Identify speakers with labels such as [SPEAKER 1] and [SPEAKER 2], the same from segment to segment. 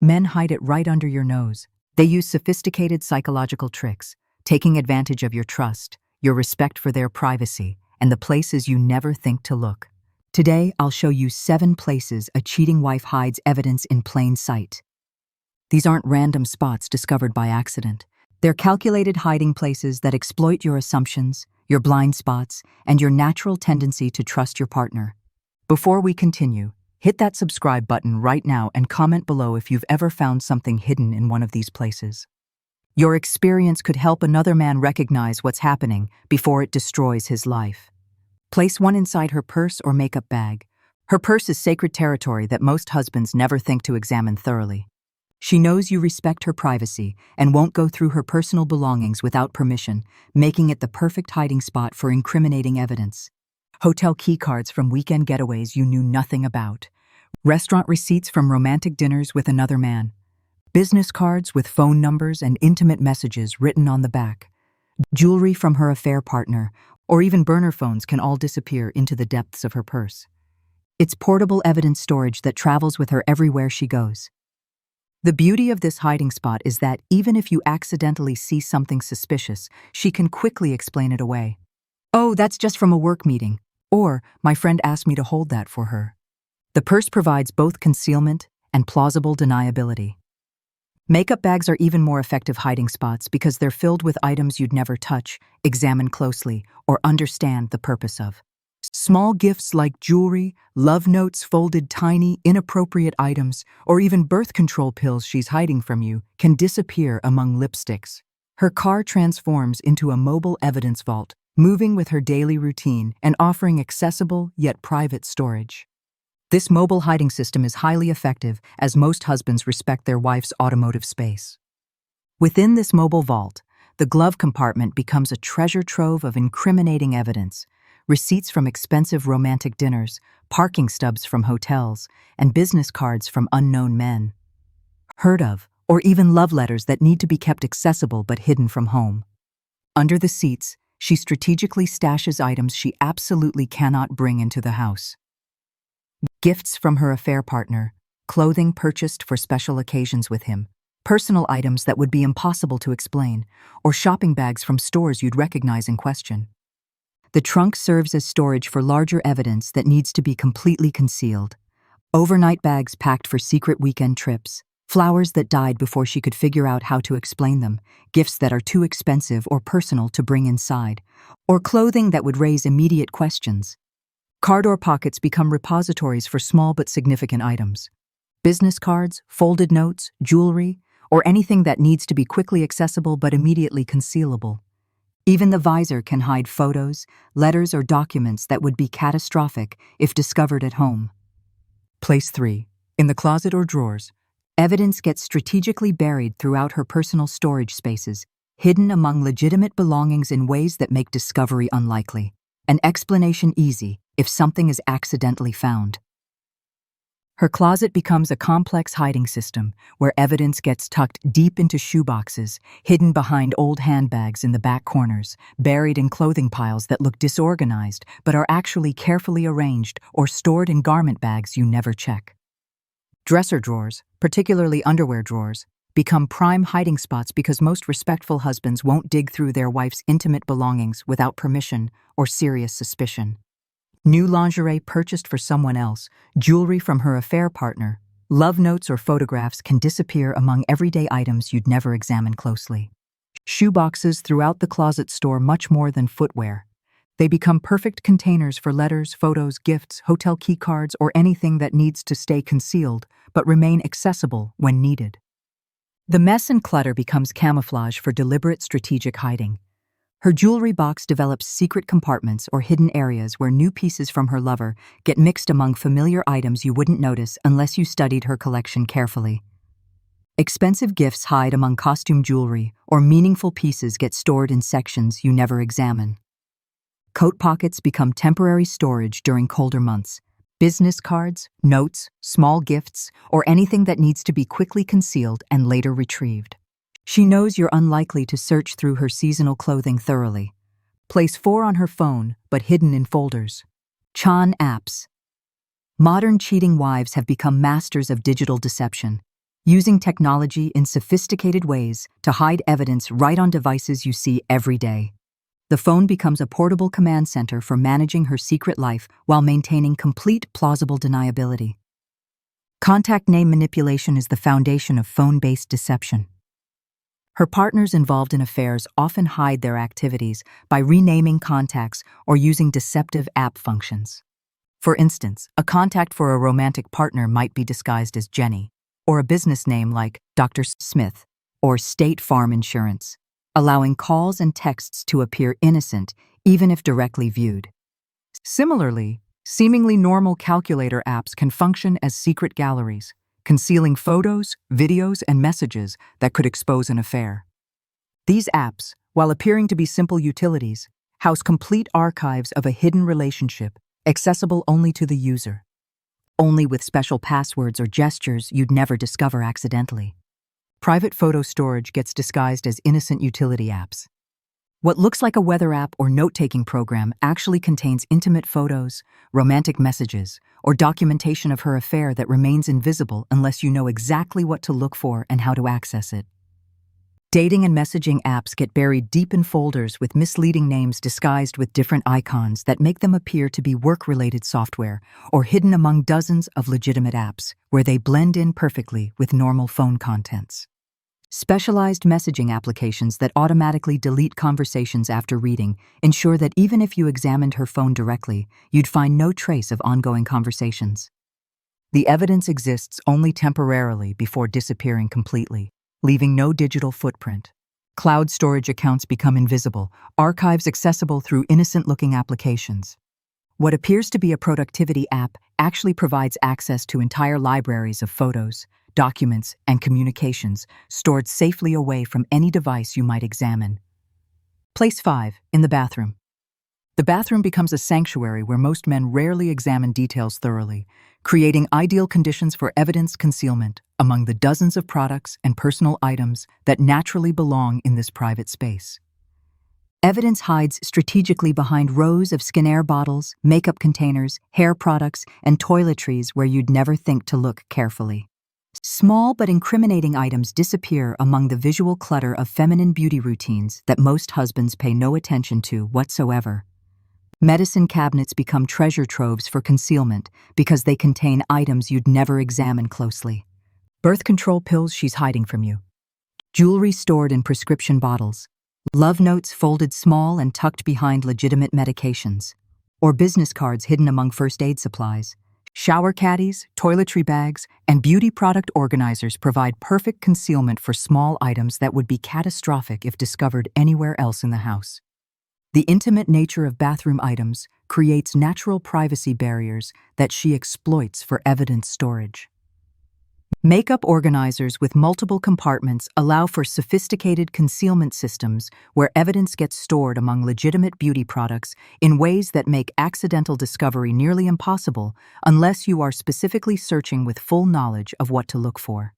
[SPEAKER 1] Men hide it right under your nose. They use sophisticated psychological tricks, taking advantage of your trust, your respect for their privacy, and the places you never think to look. Today, I'll show you 7 places a cheating wife hides evidence in plain sight. These aren't random spots discovered by accident. They're calculated hiding places that exploit your assumptions, your blind spots, and your natural tendency to trust your partner. Before we continue, hit that subscribe button right now and comment below if you've ever found something hidden in one of these places. Your experience could help another man recognize what's happening before it destroys his life. Place one inside her purse or makeup bag. Her purse is sacred territory that most husbands never think to examine thoroughly. She knows you respect her privacy and won't go through her personal belongings without permission, making it the perfect hiding spot for incriminating evidence. Hotel keycards from weekend getaways you knew nothing about. Restaurant receipts from romantic dinners with another man. Business cards with phone numbers and intimate messages written on the back. Jewelry from her affair partner, or even burner phones can all disappear into the depths of her purse. It's portable evidence storage that travels with her everywhere she goes. The beauty of this hiding spot is that even if you accidentally see something suspicious, she can quickly explain it away. "Oh, that's just from a work meeting," or "My friend asked me to hold that for her." The purse provides both concealment and plausible deniability. Makeup bags are even more effective hiding spots because they're filled with items you'd never touch, examine closely, or understand the purpose of. Small gifts like jewelry, love notes folded tiny, inappropriate items, or even birth control pills she's hiding from you can disappear among lipsticks. Her car transforms into a mobile evidence vault, moving with her daily routine and offering accessible yet private storage. This mobile hiding system is highly effective as most husbands respect their wife's automotive space. Within this mobile vault, the glove compartment becomes a treasure trove of incriminating evidence: receipts from expensive romantic dinners, parking stubs from hotels, and business cards from unknown men. Heard of, or even love letters that need to be kept accessible but hidden from home. Under the seats, she strategically stashes items she absolutely cannot bring into the house. Gifts from her affair partner, clothing purchased for special occasions with him, personal items that would be impossible to explain, or shopping bags from stores you'd recognize and question. The trunk serves as storage for larger evidence that needs to be completely concealed. Overnight bags packed for secret weekend trips, flowers that died before she could figure out how to explain them, gifts that are too expensive or personal to bring inside, or clothing that would raise immediate questions. Car door pockets become repositories for small but significant items. Business cards, folded notes, jewelry, or anything that needs to be quickly accessible but immediately concealable. Even the visor can hide photos, letters, or documents that would be catastrophic if discovered at home. Place 3. In the closet or drawers. Evidence gets strategically buried throughout her personal storage spaces, hidden among legitimate belongings in ways that make discovery unlikely. An explanation easy if something is accidentally found. Her closet becomes a complex hiding system where evidence gets tucked deep into shoeboxes, hidden behind old handbags in the back corners, buried in clothing piles that look disorganized but are actually carefully arranged or stored in garment bags you never check. Dresser drawers, particularly underwear drawers, become prime hiding spots because most respectful husbands won't dig through their wife's intimate belongings without permission or serious suspicion. New lingerie purchased for someone else, jewelry from her affair partner, love notes or photographs can disappear among everyday items you'd never examine closely. Shoeboxes throughout the closet store much more than footwear. They become perfect containers for letters, photos, gifts, hotel key cards, or anything that needs to stay concealed but remain accessible when needed. The mess and clutter becomes camouflage for deliberate strategic hiding. Her jewelry box develops secret compartments or hidden areas where new pieces from her lover get mixed among familiar items you wouldn't notice unless you studied her collection carefully. Expensive gifts hide among costume jewelry, or meaningful pieces get stored in sections you never examine. Coat pockets become temporary storage during colder months. Business cards, notes, small gifts, or anything that needs to be quickly concealed and later retrieved. She knows you're unlikely to search through her seasonal clothing thoroughly. Place 4 on her phone, but hidden in folders. Chan apps. Modern cheating wives have become masters of digital deception. using technology in sophisticated ways to hide evidence right on devices you see every day. The phone becomes a portable command center for managing her secret life while maintaining complete plausible deniability. Contact name manipulation is the foundation of phone-based deception. Her partners involved in affairs often hide their activities by renaming contacts or using deceptive app functions. For instance, a contact for a romantic partner might be disguised as Jenny, or a business name like Dr. Smith or State Farm Insurance, allowing calls and texts to appear innocent even if directly viewed. Similarly, seemingly normal calculator apps can function as secret galleries, concealing photos, videos, and messages that could expose an affair. These apps, while appearing to be simple utilities, house complete archives of a hidden relationship, accessible only to the user. Only with special passwords or gestures you'd never discover accidentally. Private photo storage gets disguised as innocent utility apps. What looks like a weather app or note-taking program actually contains intimate photos, romantic messages, or documentation of her affair that remains invisible unless you know exactly what to look for and how to access it. Dating and messaging apps get buried deep in folders with misleading names disguised with different icons that make them appear to be work-related software or hidden among dozens of legitimate apps where they blend in perfectly with normal phone contents. Specialized messaging applications that automatically delete conversations after reading ensure that even if you examined her phone directly, you'd find no trace of ongoing conversations. The evidence exists only temporarily before disappearing completely, leaving no digital footprint. Cloud storage accounts become invisible, archives accessible through innocent-looking applications. What appears to be a productivity app actually provides access to entire libraries of photos, documents, and communications stored safely away from any device you might examine. Place 5. In the bathroom. The bathroom becomes a sanctuary where most men rarely examine details thoroughly, creating ideal conditions for evidence concealment among the dozens of products and personal items that naturally belong in this private space. Evidence hides strategically behind rows of Skin bottles, makeup containers, hair products, and toiletries where you'd never think to look carefully. Small but incriminating items disappear among the visual clutter of feminine beauty routines that most husbands pay no attention to whatsoever. Medicine cabinets become treasure troves for concealment because they contain items you'd never examine closely. Birth control pills she's hiding from you. Jewelry stored in prescription bottles. Love notes folded small and tucked behind legitimate medications. Or business cards hidden among first aid supplies. Shower caddies, toiletry bags, and beauty product organizers provide perfect concealment for small items that would be catastrophic if discovered anywhere else in the house. The intimate nature of bathroom items creates natural privacy barriers that she exploits for evidence storage. Makeup organizers with multiple compartments allow for sophisticated concealment systems where evidence gets stored among legitimate beauty products in ways that make accidental discovery nearly impossible unless you are specifically searching with full knowledge of what to look for.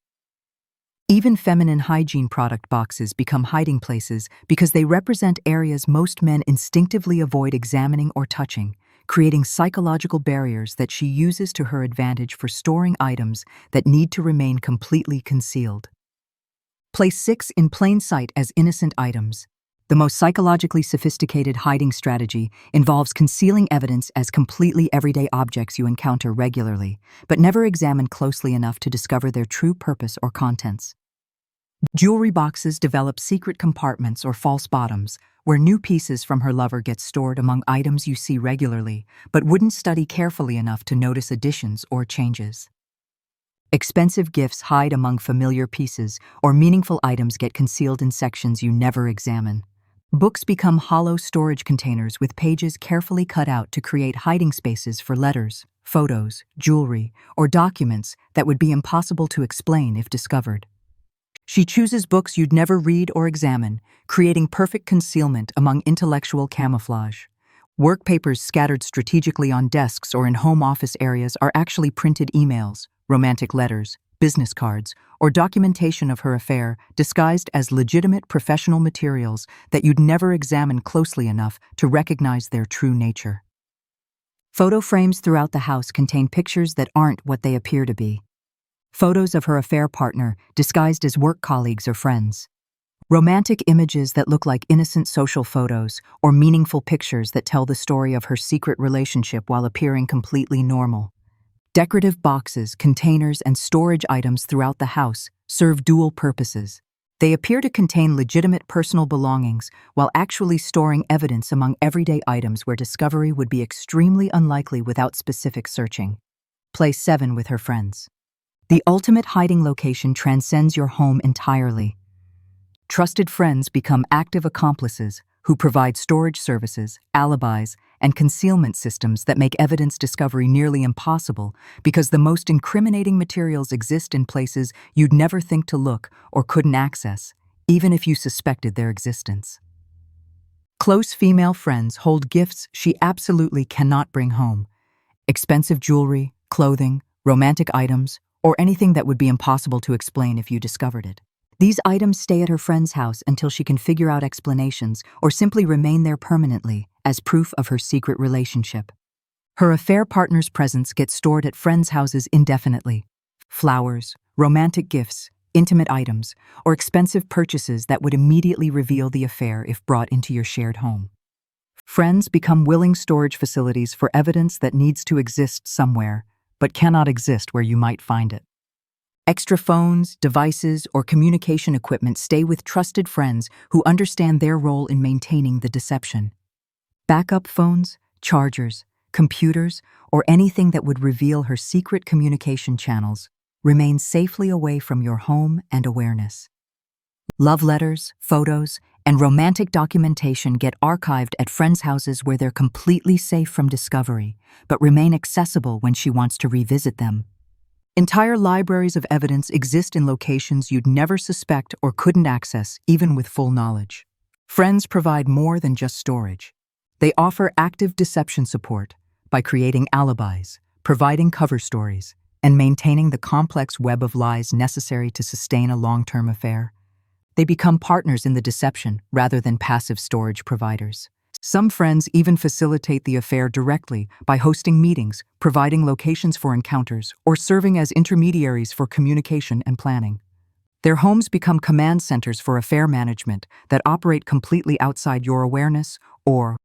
[SPEAKER 1] Even feminine hygiene product boxes become hiding places because they represent areas most men instinctively avoid examining or touching, creating psychological barriers that she uses to her advantage for storing items that need to remain completely concealed. Place 6 in plain sight as innocent items. The most psychologically sophisticated hiding strategy involves concealing evidence as completely everyday objects you encounter regularly, but never examine closely enough to discover their true purpose or contents. Jewelry boxes develop secret compartments or false bottoms, where new pieces from her lover get stored among items you see regularly, but wouldn't study carefully enough to notice additions or changes. Expensive gifts hide among familiar pieces, or meaningful items get concealed in sections you never examine. Books become hollow storage containers with pages carefully cut out to create hiding spaces for letters, photos, jewelry, or documents that would be impossible to explain if discovered. She chooses books you'd never read or examine, creating perfect concealment among intellectual camouflage. Work papers scattered strategically on desks or in home office areas are actually printed emails, romantic letters, business cards, or documentation of her affair disguised as legitimate professional materials that you'd never examine closely enough to recognize their true nature. Photo frames throughout the house contain pictures that aren't what they appear to be. Photos of her affair partner disguised as work colleagues or friends. Romantic images that look like innocent social photos or meaningful pictures that tell the story of her secret relationship while appearing completely normal. Decorative boxes, containers, and storage items throughout the house serve dual purposes. They appear to contain legitimate personal belongings while actually storing evidence among everyday items where discovery would be extremely unlikely without specific searching. Place 7 with her friends. The ultimate hiding location transcends your home entirely. Trusted friends become active accomplices who provide storage services, alibis, and concealment systems that make evidence discovery nearly impossible because the most incriminating materials exist in places you'd never think to look or couldn't access, even if you suspected their existence. Close female friends hold gifts she absolutely cannot bring home. Expensive jewelry, clothing, romantic items, or anything that would be impossible to explain if you discovered it. These items stay at her friend's house until she can figure out explanations or simply remain there permanently as proof of her secret relationship. Her affair partner's presents get stored at friends' houses indefinitely. Flowers, romantic gifts, intimate items, or expensive purchases that would immediately reveal the affair if brought into your shared home. Friends become willing storage facilities for evidence that needs to exist somewhere, but cannot exist where you might find it. Extra phones, devices, or communication equipment stay with trusted friends who understand their role in maintaining the deception. Backup phones, chargers, computers, or anything that would reveal her secret communication channels remain safely away from your home and awareness. Love letters, photos, and romantic documentation get archived at friends' houses where they're completely safe from discovery, but remain accessible when she wants to revisit them. Entire libraries of evidence exist in locations you'd never suspect or couldn't access, even with full knowledge. Friends provide more than just storage. They offer active deception support by creating alibis, providing cover stories, and maintaining the complex web of lies necessary to sustain a long-term affair. They become partners in the deception rather than passive storage providers. Some friends even facilitate the affair directly by hosting meetings, providing locations for encounters, or serving as intermediaries for communication and planning. Their homes become command centers for affair management that operate completely outside your awareness or